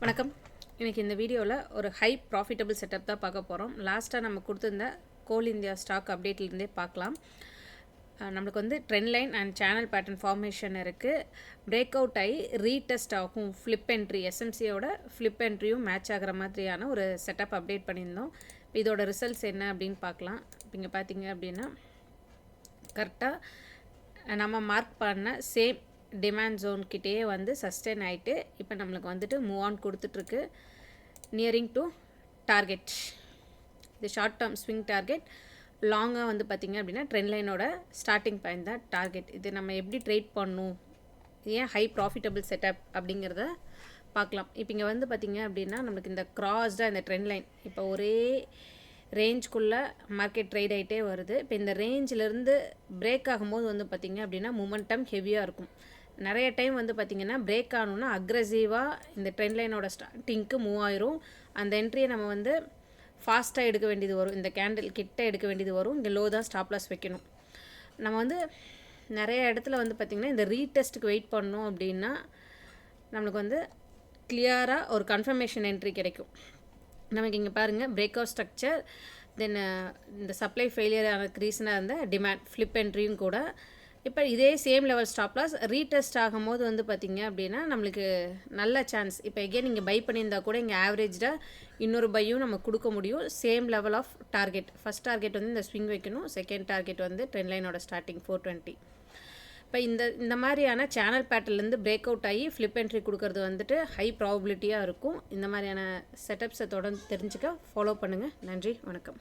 வணக்கம். இன்றைக்கி இந்த வீடியோவில் ஒரு ஹை ப்ராஃபிட்டபிள் செட்டப் தான் பார்க்க போகிறோம். லாஸ்ட்டாக நம்ம கொடுத்துருந்த கோல் இந்தியா ஸ்டாக் அப்டேட்லேருந்தே பார்க்கலாம். நம்மளுக்கு வந்து trend line and channel pattern formation இருக்குது. பிரேக் அவுட் ஆகி ரீடெஸ்ட் ஆகும். ஃப்ளிப் என்ட்ரி எஸ்எம்சியோட ஃப்ளிப் என்ட்ரியும் மேட்ச் ஆகிற மாதிரியான ஒரு செட்டப் அப்டேட் பண்ணியிருந்தோம். இதோட ரிசல்ட்ஸ் என்ன அப்படின்னு பார்க்கலாம். இங்கே பார்த்தீங்க அப்படின்னா கரெக்டாக நம்ம மார்க் பண்ண சேம் டிமாண்ட் ஜோன் கிட்டேயே வந்து சஸ்டெயின் ஆகிட்டு இப்போ நம்மளுக்கு வந்துட்டு மூவ் ஆன் கொடுத்துட்ருக்கு. Nearing to target. இது ஷார்ட் டேர்ம் ஸ்விங் டார்கெட். லாங்காக வந்து பார்த்திங்க அப்படின்னா ட்ரெண்ட் லைனோட ஸ்டார்டிங் பாயிண்ட் தான் டார்கெட். இது நம்ம எப்படி ட்ரேட் பண்ணணும், ஏன் ஹை ப்ராஃபிட்டபிள் செட்டப் அப்படிங்கிறத பார்க்கலாம். இப்போ இங்கே வந்து பார்த்திங்க அப்படின்னா நம்மளுக்கு இந்த கிராஸ்டாக இந்த ட்ரெண்ட் லைன் இப்போ ஒரே ரேஞ்சுக்குள்ளே மார்க்கெட் ட்ரேட் ஆகிட்டே வருது. இப்போ இந்த ரேஞ்சிலேருந்து பிரேக் ஆகும்போது வந்து பார்த்திங்க அப்படின்னா மூமெண்டம் ஹெவியாக இருக்கும். நிறைய டைம் வந்து பார்த்திங்கன்னா பிரேக் ஆகணுன்னா அக்ரெசிவாக இந்த ட்ரெண்ட் லைனோட ஸ்டார்டிங்க்கு மூவ் ஆயிரும். அந்த என்ட்ரியை நம்ம வந்து ஃபாஸ்ட்டாக எடுக்க வேண்டியது வரும். இந்த கேண்டில் கிட்ட எடுக்க வேண்டியது வரும். இங்கே லோ தான் ஸ்டாப் லாஸ் வைக்கணும். நம்ம வந்து நிறைய இடத்துல வந்து பார்த்திங்கன்னா இந்த ரீடெஸ்ட்டுக்கு வெயிட் பண்ணோம் அப்படின்னா நம்மளுக்கு வந்து கிளியராக ஒரு கன்ஃபர்மேஷன் என்ட்ரி கிடைக்கும். நமக்கு இங்கே பாருங்கள் பிரேக் அவுட் ஸ்ட்ரக்சர், தென் இந்த சப்ளை ஃபெயிலியர் ஆனதுக்கு ரீசனாக இருந்த டிமாண்ட் ஃப்ளிப் என்ட்ரியும் கூட. இப்போ இதே same level stop loss retest ஆகும்போது வந்து பார்த்திங்க அப்படின்னா நம்மளுக்கு நல்ல சான்ஸ். இப்போ எகெயின் நீங்கள் பை பண்ணியிருந்தா கூட இங்கே ஆவரேஜாக இன்னொரு பையும் நம்ம கொடுக்க முடியும். Same level of target. First target வந்து இந்த ஸ்விங் வைக்கணும். செகண்ட் டார்கெட் வந்து ட்ரெண்ட் லைனோட ஸ்டார்டிங் 420. இப்போ இந்த மாதிரியான சேனல் பேட்டர்லேருந்து பிரேக் அவுட் ஆகி ஃப்ளிப் என்ட்ரி கொடுக்கறது வந்துட்டு ஹை ப்ராபபிலிட்டியாக இருக்கும். இந்த மாதிரியான செட்டப்ஸை தொடர்ந்து தெரிஞ்சுக்க ஃபாலோ பண்ணுங்கள். நன்றி, வணக்கம்.